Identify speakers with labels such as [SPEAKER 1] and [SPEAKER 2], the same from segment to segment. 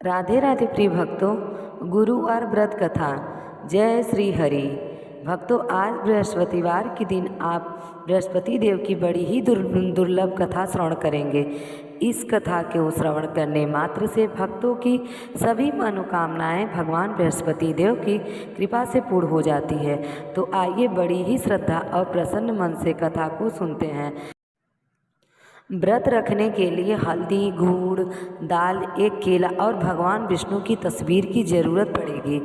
[SPEAKER 1] राधे राधे प्रिय भक्तों, गुरुवार व्रत कथा। जय श्री हरि। भक्तों, आज बृहस्पतिवार के दिन आप बृहस्पति देव की बड़ी ही दुर्लभ कथा श्रवण करेंगे। इस कथा के श्रवण करने मात्र से भक्तों की सभी मनोकामनाएं भगवान बृहस्पति देव की कृपा से पूर्ण हो जाती है। तो आइए बड़ी ही श्रद्धा और प्रसन्न मन से कथा को सुनते हैं। व्रत रखने के लिए हल्दी, गुड़, दाल, एक केला और भगवान विष्णु की तस्वीर की ज़रूरत पड़ेगी।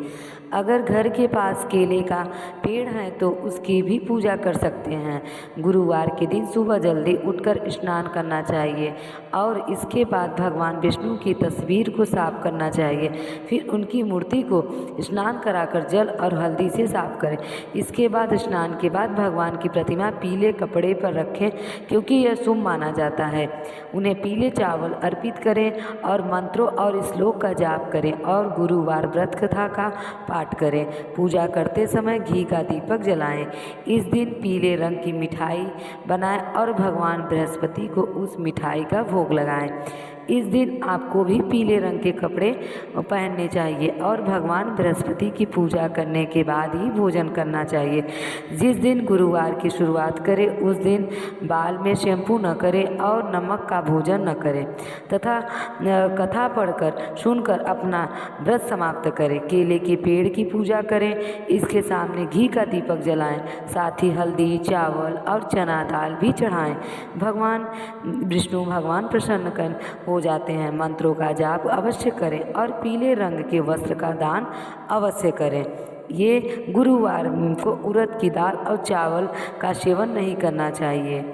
[SPEAKER 1] अगर घर के पास केले का पेड़ है तो उसकी भी पूजा कर सकते हैं। गुरुवार के दिन सुबह जल्दी उठकर स्नान करना चाहिए और इसके बाद भगवान विष्णु की तस्वीर को साफ करना चाहिए। फिर उनकी मूर्ति को स्नान कराकर जल और हल्दी से साफ करें। इसके बाद स्नान के बाद भगवान की प्रतिमा पीले कपड़े पर रखें, क्योंकि यह शुभ माना जाता है। उन्हें पीले चावल अर्पित करें और मंत्रों और श्लोक का जाप करें और गुरुवार व्रत कथा का पाठ करें। पूजा करते समय घी का दीपक जलाएं। इस दिन पीले रंग की मिठाई बनाएं और भगवान बृहस्पति को उस मिठाई का भोग लगाएं। इस दिन आपको भी पीले रंग के कपड़े पहनने चाहिए और भगवान बृहस्पति की पूजा करने के बाद ही भोजन करना चाहिए। जिस दिन गुरुवार की शुरुआत करें उस दिन बाल में शैम्पू न करें और नमक का भोजन न करें तथा कथा पढ़कर सुनकर अपना व्रत समाप्त करें। केले के पेड़ की पूजा करें, इसके सामने घी का दीपक जलाएं, साथ ही हल्दी, चावल और चना दाल भी चढ़ाएं। भगवान विष्णु प्रसन्न हो जाते हैं। मंत्रों का जाप अवश्य करें और पीले रंग के वस्त्र का दान अवश्य करें। ये गुरुवार को उड़द की दाल और चावल का सेवन नहीं करना चाहिए।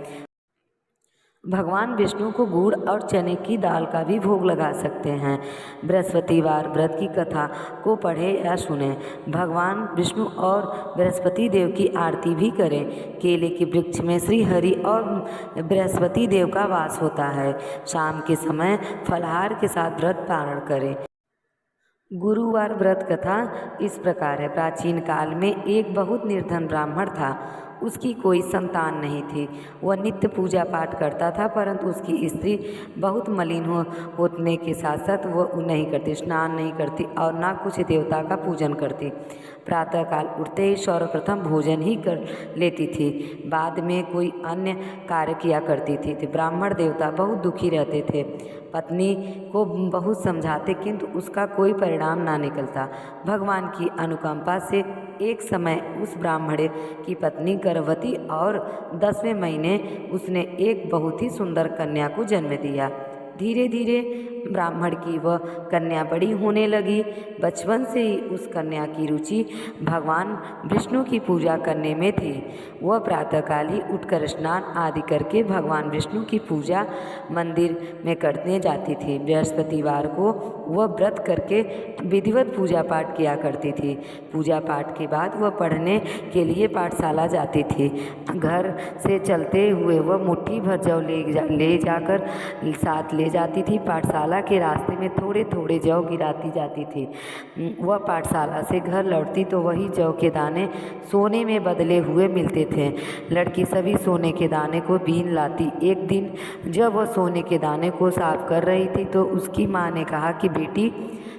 [SPEAKER 1] भगवान विष्णु को गुड़ और चने की दाल का भी भोग लगा सकते हैं। बृहस्पतिवार व्रत की कथा को पढ़ें या सुनें। भगवान विष्णु और बृहस्पति देव की आरती भी करें। केले के वृक्ष में श्री हरि और बृहस्पति देव का वास होता है। शाम के समय फलाहार के साथ व्रत पारण करें। गुरुवार व्रत कथा इस प्रकार है। प्राचीन काल में एक बहुत निर्धन ब्राह्मण था। उसकी कोई संतान नहीं थी। वह नित्य पूजा पाठ करता था, परंतु उसकी स्त्री बहुत मलिन होने के साथ साथ वह नहीं करती, स्नान नहीं करती और ना कुछ देवता का पूजन करती। प्रातःकाल उठते ही सर्वप्रथम भोजन ही कर लेती थी, बाद में कोई अन्य कार्य किया करती थी। ब्राह्मण देवता बहुत दुखी रहते थे। पत्नी को बहुत समझाते किंतु उसका कोई परिणाम ना निकलता। भगवान की अनुकंपा से एक समय उस ब्राह्मण की पत्नी गर्भवती और 10वें महीने उसने एक बहुत ही सुंदर कन्या को जन्म दिया। धीरे धीरे ब्राह्मण की वह कन्या बड़ी होने लगी। बचपन से ही उस कन्या की रुचि भगवान विष्णु की पूजा करने में थी। वह प्रातःकाल ही उठकर स्नान आदि करके भगवान विष्णु की पूजा मंदिर में करने जाती थी। बृहस्पतिवार को वह व्रत करके विधिवत पूजा पाठ किया करती थी। पूजा पाठ के बाद वह पढ़ने के लिए पाठशाला जाती थी। घर से चलते हुए वह मुट्ठी भर जौ ले जाकर साथ ले जाती थी। पाठशाला के रास्ते में थोड़े थोड़े जौ गिराती जाती थी। वह पाठशाला से घर लौटती तो वही जौ के दाने सोने में बदले हुए मिलते थे। लड़की सभी सोने के दाने को बीन लाती। एक दिन जब वह सोने के दाने को साफ कर रही थी तो उसकी माँ ने कहा कि बेटी,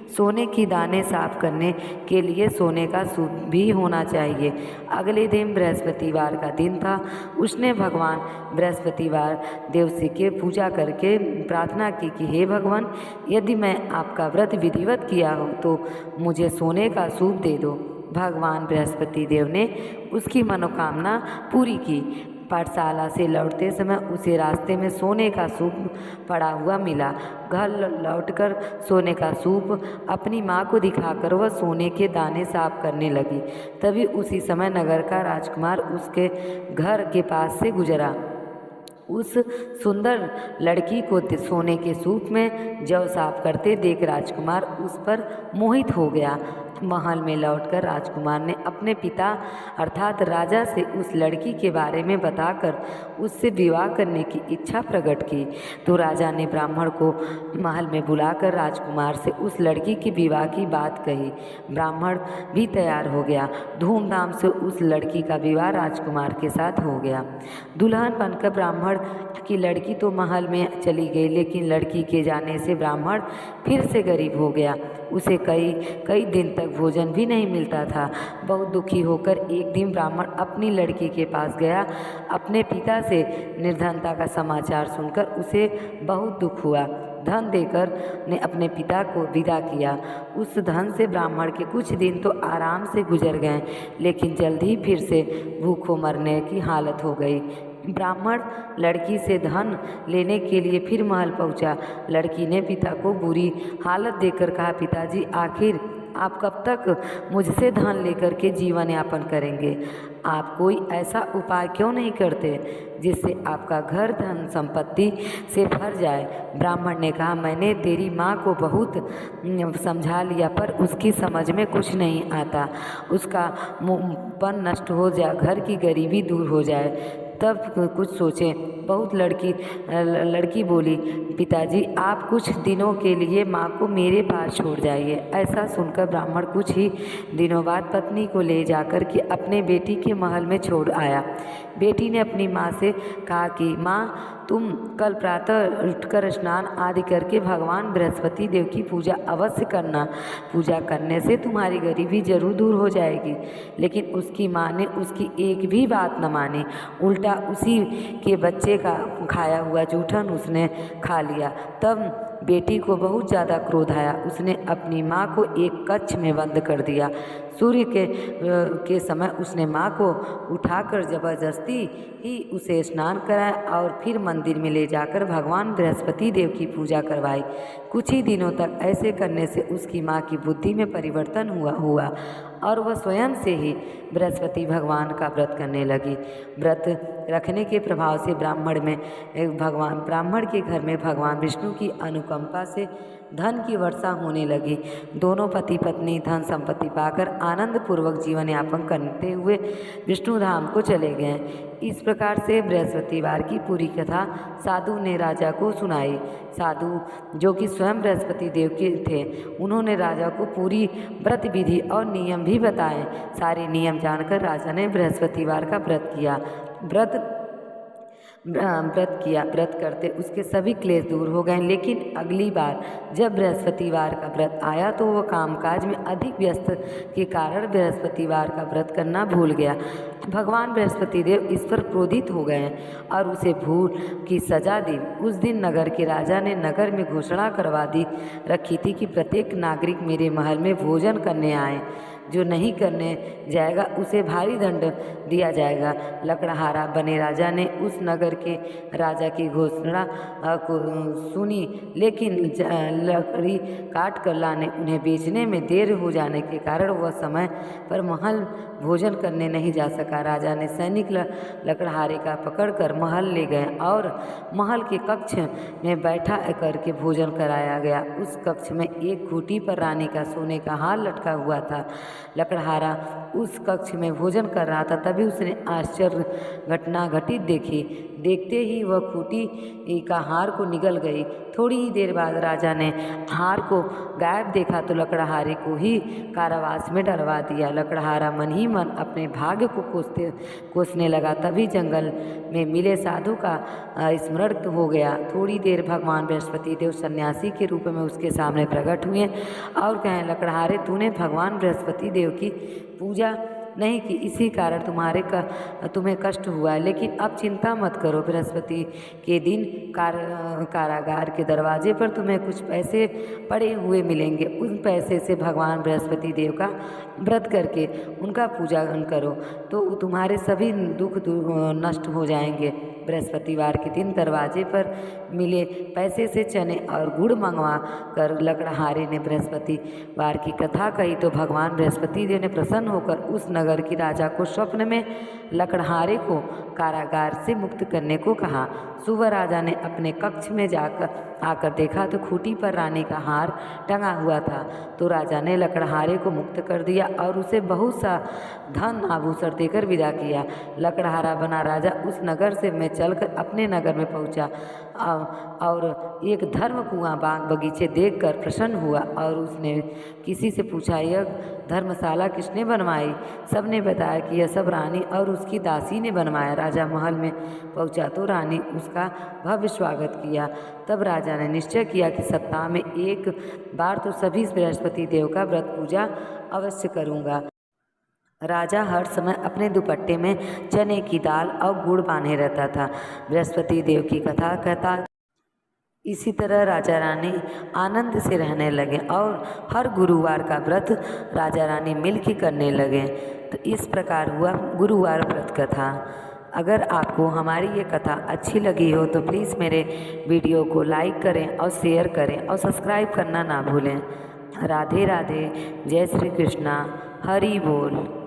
[SPEAKER 1] सोने की दाने साफ करने के लिए सोने का सूप भी होना चाहिए। अगले दिन बृहस्पतिवार का दिन था। उसने भगवान बृहस्पतिवार देव से के पूजा करके प्रार्थना की कि हे भगवान, यदि मैं आपका व्रत विधिवत किया हो तो मुझे सोने का सूप दे दो। भगवान बृहस्पति देव ने उसकी मनोकामना पूरी की। पाठशाला से लौटते समय उसे रास्ते में सोने का सूप पड़ा हुआ मिला। घर लौटकर सोने का सूप अपनी माँ को दिखाकर वह सोने के दाने साफ करने लगी। तभी उसी समय नगर का राजकुमार उसके घर के पास से गुजरा। उस सुंदर लड़की को सोने के सूप में जौ साफ करते देख राजकुमार उस पर मोहित हो गया। महल में लौटकर राजकुमार ने अपने पिता अर्थात राजा से उस लड़की के बारे में बताकर उससे विवाह करने की इच्छा प्रकट की। तो राजा ने ब्राह्मण को महल में बुलाकर राजकुमार से उस लड़की की विवाह की बात कही। ब्राह्मण भी तैयार हो गया। धूमधाम से उस लड़की का विवाह राजकुमार के साथ हो गया। दुल्हन बनकर ब्राह्मण ब्राह्मण की लड़की तो महल में चली गई, लेकिन लड़की के जाने से ब्राह्मण फिर से गरीब हो गया। उसे कई कई दिन तक भोजन भी नहीं मिलता था। बहुत दुखी होकर एक दिन ब्राह्मण अपनी लड़की के पास गया। अपने पिता से निर्धनता का समाचार सुनकर उसे बहुत दुख हुआ। धन देकर ने अपने पिता को विदा किया। उस धन से ब्राह्मण के कुछ दिन तो आराम से गुजर गए, लेकिन जल्द ही फिर से भूखों मरने की हालत हो गई। ब्राह्मण लड़की से धन लेने के लिए फिर महल पहुंचा। लड़की ने पिता को बुरी हालत देखकर कहा, पिताजी आखिर आप कब तक मुझसे धन लेकर के जीवन यापन करेंगे? आप कोई ऐसा उपाय क्यों नहीं करते जिससे आपका घर धन संपत्ति से भर जाए? ब्राह्मण ने कहा, मैंने तेरी माँ को बहुत समझा लिया, पर उसकी समझ में कुछ नहीं आता। उसका मुँहपन नष्ट हो जाए, घर की गरीबी दूर हो जाए, तब कुछ सोचें। बहुत लड़की बोली, पिताजी आप कुछ दिनों के लिए माँ को मेरे पास छोड़ जाइए। ऐसा सुनकर ब्राह्मण कुछ ही दिनों बाद पत्नी को ले जाकर के अपने बेटी के महल में छोड़ आया। बेटी ने अपनी माँ से कहा कि माँ, तुम कल प्रातः उठकर स्नान आदि करके भगवान बृहस्पति देव की पूजा अवश्य करना। पूजा करने से तुम्हारी गरीबी जरूर दूर हो जाएगी। लेकिन उसकी माँ ने उसकी एक भी बात न मानी। उल्टा उसी के बच्चे का खाया हुआ जूठन उसने खा लिया। तब बेटी को बहुत ज़्यादा क्रोध आया। उसने अपनी माँ को एक कक्ष में बंद कर दिया। सूर्य के समय उसने माँ को उठाकर जबरदस्ती ही उसे स्नान कराया और फिर मंदिर में ले जाकर भगवान बृहस्पति देव की पूजा करवाई। कुछ ही दिनों तक ऐसे करने से उसकी माँ की बुद्धि में परिवर्तन हुआ और वह स्वयं से ही बृहस्पति भगवान का व्रत करने लगी। व्रत रखने के प्रभाव से ब्राह्मण के घर में भगवान विष्णु की अनुकंपा से धन की वर्षा होने लगी। दोनों पति पत्नी धन संपत्ति पाकर आनंद पूर्वक जीवन यापन करते हुए विष्णु धाम को चले गए। इस प्रकार से बृहस्पतिवार की पूरी कथा साधु ने राजा को सुनाई। साधु जो कि स्वयं बृहस्पति देव के थे, उन्होंने राजा को पूरी व्रत विधि और नियम भी बताए। सारे नियम जानकर राजा ने बृहस्पतिवार का व्रत किया। व्रत करते उसके सभी क्लेश दूर हो गए। लेकिन अगली बार जब बृहस्पतिवार का व्रत आया तो वह कामकाज में अधिक व्यस्त के कारण बृहस्पतिवार का व्रत करना भूल गया। भगवान बृहस्पति देव इस पर क्रोधित हो गए और उसे भूल की सजा दी। उस दिन नगर के राजा ने नगर में घोषणा करवा दी रखी थी कि प्रत्येक नागरिक मेरे महल में भोजन करने आए। जो नहीं करने जाएगा उसे भारी दंड दिया जाएगा। लकड़हारा बने राजा ने उस नगर के राजा की घोषणा को सुनी, लेकिन लकड़ी काट कर लाने उन्हें बेचने में देर हो जाने के कारण वह समय पर महल भोजन करने नहीं जा सका। राजा ने सैनिक लकड़हारे का पकड़कर महल ले गए और महल के कक्ष में बैठा करके भोजन कराया गया। उस कक्ष में एक खूंटी पर रानी का सोने का हार लटका हुआ था। लकड़हारा उस कक्ष में भोजन कर रहा था, तभी उसने आश्चर्य घटना घटित देखी। देखते ही वह खूंटी का हार को निगल गई। थोड़ी ही देर बाद राजा ने हार को गायब देखा तो लकड़हारे को ही कारावास में डलवा दिया। लकड़हारा मन ही मन अपने भाग्य को कोसने लगा। तभी जंगल में मिले साधु का स्मरण हो गया। थोड़ी देर भगवान बृहस्पति देव सन्यासी के रूप में उसके सामने प्रकट हुए और कहें, लकड़हारे, तूने भगवान बृहस्पति देव की पूजा नहीं कि इसी कारण तुम्हें कष्ट हुआ है। लेकिन अब चिंता मत करो, बृहस्पति के दिन कारागार के दरवाजे पर तुम्हें कुछ पैसे पड़े हुए मिलेंगे। उन पैसे से भगवान बृहस्पति देव का व्रत करके उनका पूजा करो तो तुम्हारे सभी दुख नष्ट हो जाएंगे। बृहस्पतिवार के दिन दरवाजे पर मिले पैसे से चने और गुड़ मंगवा कर लकड़हारे ने बृहस्पतिवार की कथा कही तो भगवान बृहस्पति देव ने प्रसन्न होकर उस नगर की राजा को स्वप्न में लकड़हारे को कारागार से मुक्त करने को कहा। सुबह राजा ने अपने कक्ष में आकर देखा तो खूंटी पर रानी का हार टंगा हुआ था। तो राजा ने लकड़हारे को मुक्त कर दिया और उसे बहुत सा धन आभूषण देकर विदा किया। लकड़हारा बना राजा उस नगर से में चलकर अपने नगर में पहुंचा। और एक धर्म कुआं बाग बगीचे देखकर प्रसन्न हुआ और उसने किसी से पूछा, यह धर्मशाला किसने बनवाई? सबने बताया कि यह सब रानी और उसकी दासी ने बनवाया। राजा महल में पहुंचा तो रानी उसका भव्य स्वागत किया। तब राजा ने निश्चय किया कि सप्ताह में एक बार तो सभी बृहस्पति देव का व्रत पूजा अवश्य करूँगा। राजा हर समय अपने दुपट्टे में चने की दाल और गुड़ बांधे रहता था। बृहस्पति देव की कथा कहता। इसी तरह राजा रानी आनंद से रहने लगे और हर गुरुवार का व्रत राजा रानी मिलकर करने लगे। तो इस प्रकार हुआ गुरुवार व्रत कथा। अगर आपको हमारी ये कथा अच्छी लगी हो तो प्लीज़ मेरे वीडियो को लाइक करें और शेयर करें और सब्सक्राइब करना ना भूलें। राधे राधे, जय श्री कृष्णा, हरि बोल।